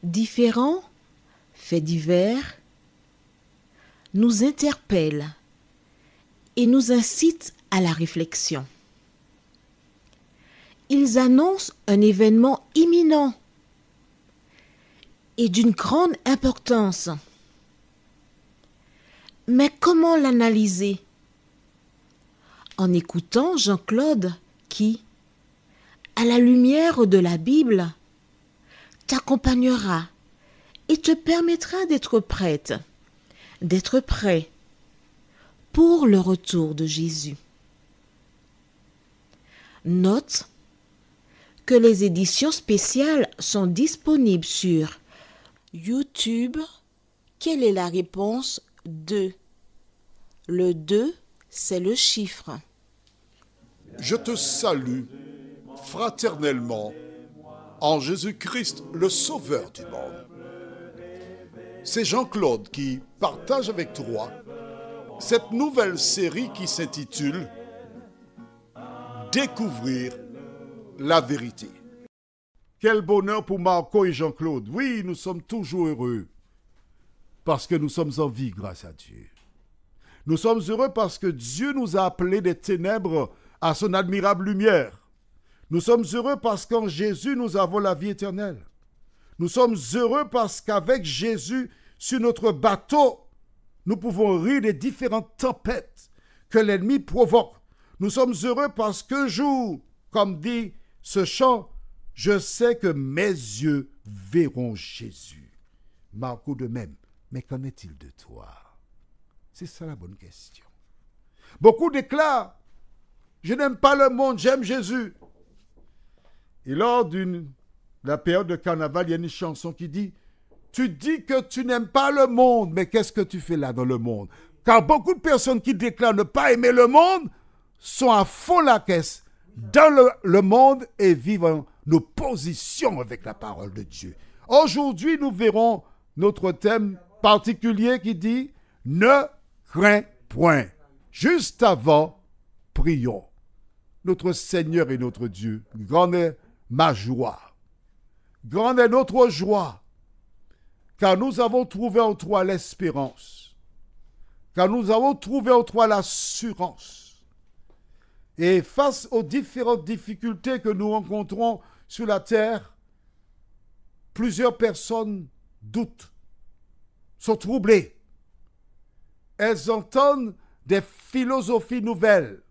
Différents faits divers nous interpellent et nous incitent à la réflexion. Ils annoncent un événement imminent et d'une grande importance. Mais comment l'analyser? En écoutant Jean-Claude qui, à la lumière de la Bible, t'accompagnera et te permettra d'être prête, d'être prêt pour le retour de Jésus. Note que les éditions spéciales sont disponibles sur YouTube. Quelle est la réponse 2? Le 2, c'est le chiffre. Je te salue fraternellement en Jésus-Christ, le Sauveur du monde. C'est Jean-Claude qui partage avec toi cette nouvelle série qui s'intitule « Découvrir la vérité ». Quel bonheur pour Marco et Jean-Claude. Oui, nous sommes toujours heureux parce que nous sommes en vie grâce à Dieu. Nous sommes heureux parce que Dieu nous a appelés des ténèbres à son admirable lumière. Nous sommes heureux parce qu'en Jésus, nous avons la vie éternelle. Nous sommes heureux parce qu'avec Jésus, sur notre bateau, nous pouvons rire des différentes tempêtes que l'ennemi provoque. Nous sommes heureux parce qu'un jour, comme dit ce chant, je sais que mes yeux verront Jésus. Marco de même. Mais qu'en est-il de toi? C'est ça la bonne question. Beaucoup déclarent, je n'aime pas le monde, j'aime Jésus. Et lors de la période de carnaval, il y a une chanson qui dit « Tu dis que tu n'aimes pas le monde, mais qu'est-ce que tu fais là dans le monde ?» Car beaucoup de personnes qui déclarent ne pas aimer le monde sont à fond la caisse dans le monde et vivent en opposition avec la parole de Dieu. Aujourd'hui, nous verrons notre thème particulier qui dit « Ne crains point ». Juste avant, prions. Notre Seigneur et notre Dieu, grande est ma joie. Grande est notre joie, car nous avons trouvé en toi l'espérance, car nous avons trouvé en toi l'assurance. Et face aux différentes difficultés que nous rencontrons sur la terre, plusieurs personnes doutent, sont troublées. Elles entendent des philosophies nouvelles.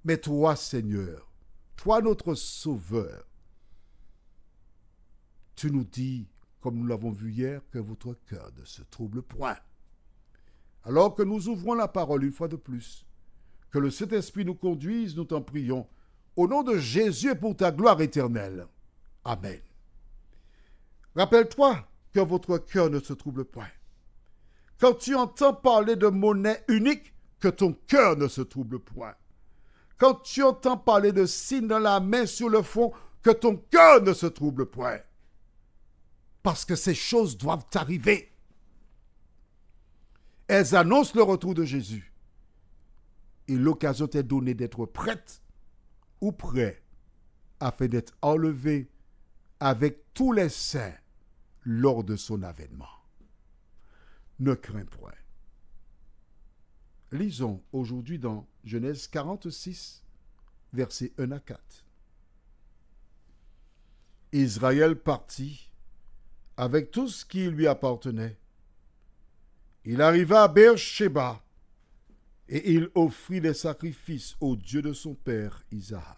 Mais toi, Seigneur, toi notre Sauveur, tu nous dis, comme nous l'avons vu hier, que votre cœur ne se trouble point. Alors que nous ouvrons la parole une fois de plus, que le Saint-Esprit nous conduise, nous t'en prions, au nom de Jésus et pour ta gloire éternelle. Amen. Rappelle-toi que votre cœur ne se trouble point. Quand tu entends parler de monnaie unique, que ton cœur ne se trouble point. Quand tu entends parler de signe dans la main sur le front, que ton cœur ne se trouble point. Parce que ces choses doivent arriver. Elles annoncent le retour de Jésus. Et l'occasion t'est donnée d'être prête ou prêt afin d'être enlevé avec tous les saints lors de son avènement. Ne crains point. Lisons aujourd'hui dans Genèse 46, versets 1 à 4. Israël partit avec tout ce qui lui appartenait. Il arriva à Beer-Sheba et il offrit des sacrifices au Dieu de son père Isaac.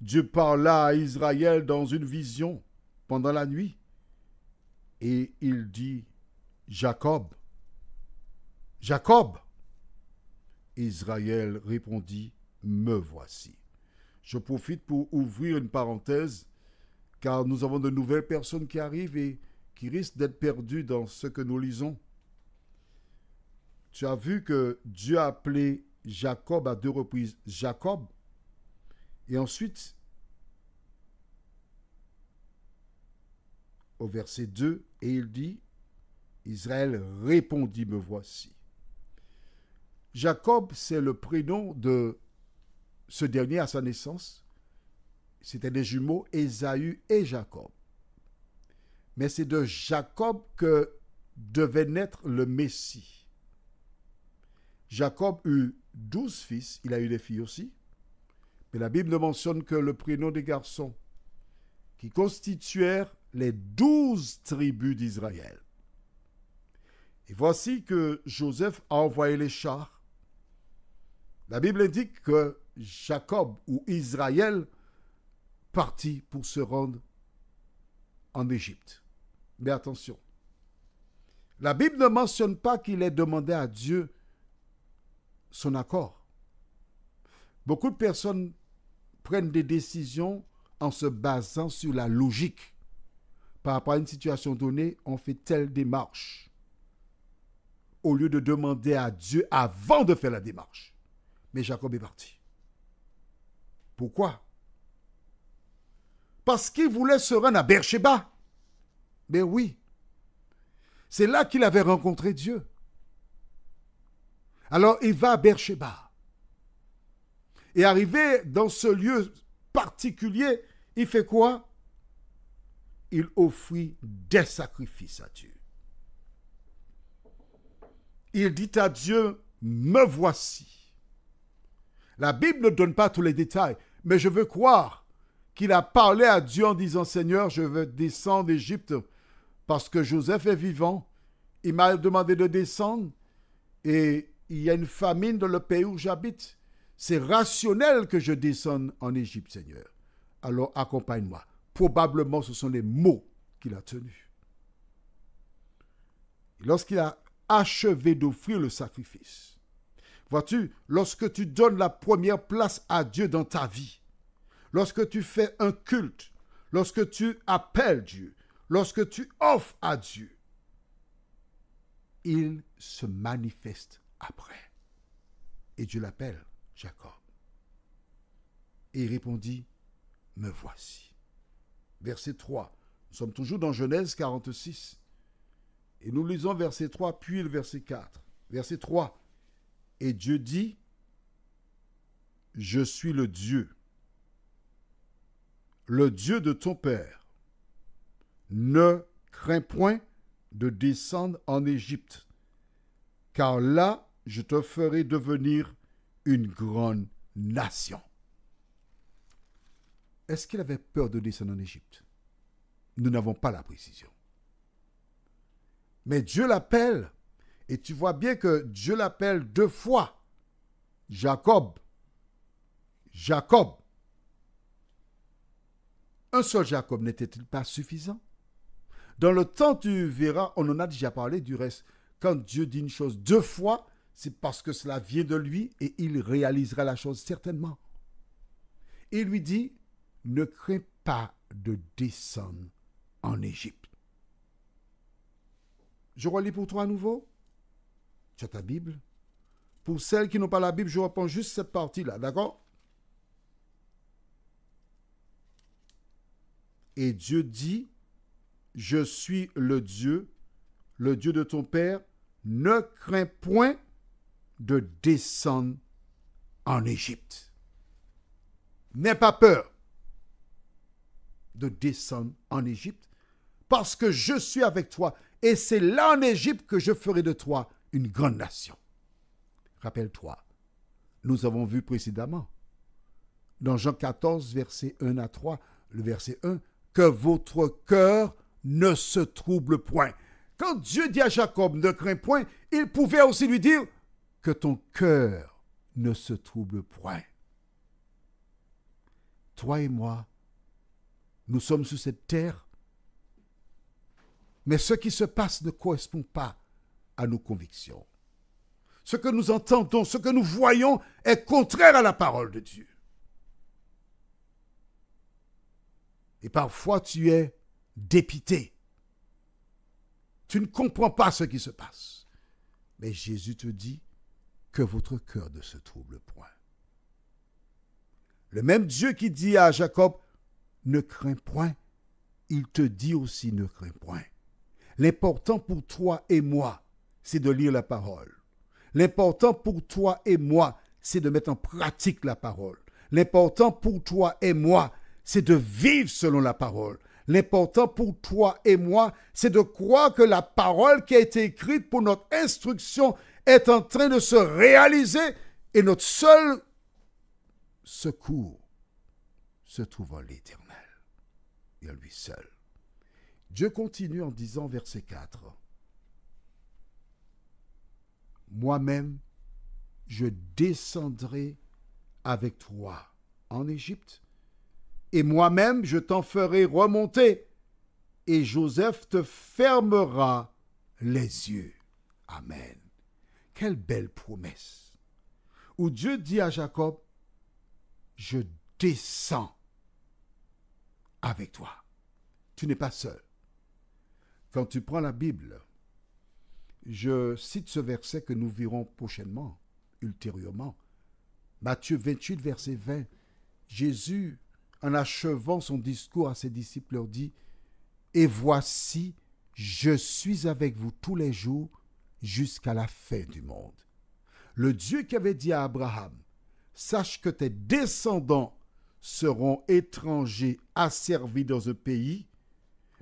Dieu parla à Israël dans une vision pendant la nuit et il dit « Jacob, Jacob !» Israël répondit « Me voici ». Je profite pour ouvrir une parenthèse car nous avons de nouvelles personnes qui arrivent et qui risque d'être perdu dans ce que nous lisons. Tu as vu que Dieu a appelé Jacob à 2 reprises Jacob. Et ensuite, au verset 2, et il dit, Israël répondit, me voici. Jacob, c'est le prénom de ce dernier à sa naissance. C'était des jumeaux, Ésaü et Jacob. Mais c'est de Jacob que devait naître le Messie. Jacob eut 12 fils, il a eu des filles aussi. Mais la Bible ne mentionne que le prénom des garçons qui constituèrent les 12 tribus d'Israël. Et voici que Joseph a envoyé les chars. La Bible indique que Jacob ou Israël partit pour se rendre en Égypte. Mais attention, la Bible ne mentionne pas qu'il ait demandé à Dieu son accord. Beaucoup de personnes prennent des décisions en se basant sur la logique. Par rapport à une situation donnée, on fait telle démarche, au lieu de demander à Dieu avant de faire la démarche. Mais Jacob est parti. Pourquoi? Parce qu'il voulait se rendre à Beersheba. Mais oui, c'est là qu'il avait rencontré Dieu. Alors il va à Beersheba. Et arrivé dans ce lieu particulier, il fait quoi? Il offrit des sacrifices à Dieu. Il dit à Dieu, me voici. La Bible ne donne pas tous les détails, mais je veux croire qu'il a parlé à Dieu en disant, Seigneur, je veux descendre d'Égypte parce que Joseph est vivant. Il m'a demandé de descendre et il y a une famine dans le pays où j'habite. C'est rationnel que je descende en Égypte, Seigneur. Alors accompagne-moi. Probablement, ce sont les mots qu'il a tenus. Et lorsqu'il a achevé d'offrir le sacrifice, vois-tu, lorsque tu donnes la première place à Dieu dans ta vie, lorsque tu fais un culte, lorsque tu appelles Dieu, lorsque tu offres à Dieu, il se manifeste après. Et Dieu l'appelle Jacob. Et il répondit, me voici. Verset 3. Nous sommes toujours dans Genèse 46. Et nous lisons verset 3, puis le verset 4. Verset 3. Et Dieu dit, je suis le Dieu de ton père. Ne crains point de descendre en Égypte, car là, je te ferai devenir une grande nation. Est-ce qu'il avait peur de descendre en Égypte? Nous n'avons pas la précision. Mais Dieu l'appelle, et tu vois bien que Dieu l'appelle 2 fois. Jacob. Jacob. Un seul Jacob n'était-il pas suffisant? Dans le temps, tu verras, on en a déjà parlé du reste. Quand Dieu dit une chose 2 fois, c'est parce que cela vient de lui et il réalisera la chose certainement. Il lui dit, ne crains pas de descendre en Égypte. Je relis pour toi à nouveau. Tu as ta Bible. Pour celles qui n'ont pas la Bible, je reprends juste cette partie-là, d'accord? Et Dieu dit, je suis le Dieu de ton père, ne crains point de descendre en Égypte. N'aie pas peur de descendre en Égypte, parce que je suis avec toi, et c'est là en Égypte que je ferai de toi une grande nation. Rappelle-toi, nous avons vu précédemment, dans Jean 14, verset 1 à 3, le verset 1, que votre cœur ne se trouble point. Quand Dieu dit à Jacob, ne crains point, il pouvait aussi lui dire que ton cœur ne se trouble point. Toi et moi, nous sommes sur cette terre, mais ce qui se passe ne correspond pas à nos convictions. Ce que nous entendons, ce que nous voyons est contraire à la parole de Dieu. Et parfois tu es dépité. Tu ne comprends pas ce qui se passe. Mais Jésus te dit que votre cœur ne se trouble point. Le même Dieu qui dit à Jacob, ne crains point, il te dit aussi ne crains point. L'important pour toi et moi, c'est de lire la parole. L'important pour toi et moi, c'est de mettre en pratique la parole. L'important pour toi et moi, c'est de vivre selon la parole. L'important pour toi et moi, c'est de croire que la parole qui a été écrite pour notre instruction est en train de se réaliser et notre seul secours se trouve en l'Éternel et en lui seul. Dieu continue en disant, verset 4, « Moi-même, je descendrai avec toi en Égypte, et moi-même je t'en ferai remonter, et Joseph te fermera les yeux. » Amen. Quelle belle promesse. Où Dieu dit à Jacob, je descends avec toi. Tu n'es pas seul. Quand tu prends la Bible, je cite ce verset que nous verrons prochainement, ultérieurement. Matthieu 28, verset 20. Jésus, en achevant son discours à ses disciples, leur dit, « Et voici, je suis avec vous tous les jours jusqu'à la fin du monde. » Le Dieu qui avait dit à Abraham, « Sache que tes descendants seront étrangers asservis dans un pays,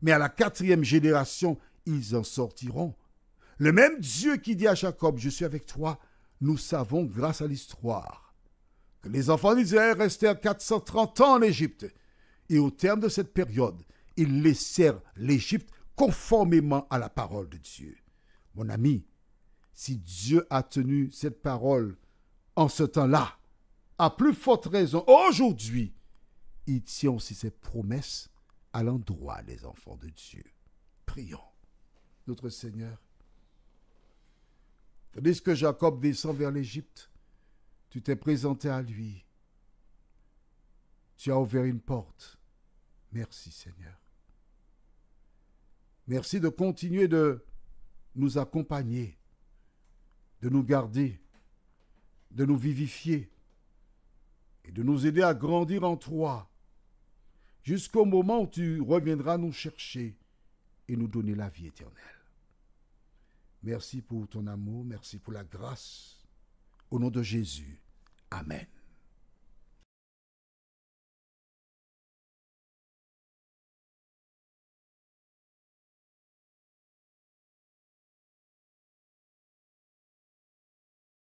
mais à la 4e génération, ils en sortiront. » Le même Dieu qui dit à Jacob, « Je suis avec toi », nous savons grâce à l'histoire que les enfants d'Israël restèrent 430 ans en Égypte. Et au terme de cette période, ils laissèrent l'Égypte conformément à la parole de Dieu. Mon ami, si Dieu a tenu cette parole en ce temps-là, à plus forte raison, aujourd'hui, il tient aussi ses promesses à l'endroit des enfants de Dieu. Prions. Notre Seigneur, tandis que Jacob descend vers l'Égypte, tu t'es présenté à lui. Tu as ouvert une porte. Merci Seigneur. Merci de continuer de nous accompagner, de nous garder, de nous vivifier et de nous aider à grandir en toi jusqu'au moment où tu reviendras nous chercher et nous donner la vie éternelle. Merci pour ton amour, merci pour la grâce. Au nom de Jésus, Amen.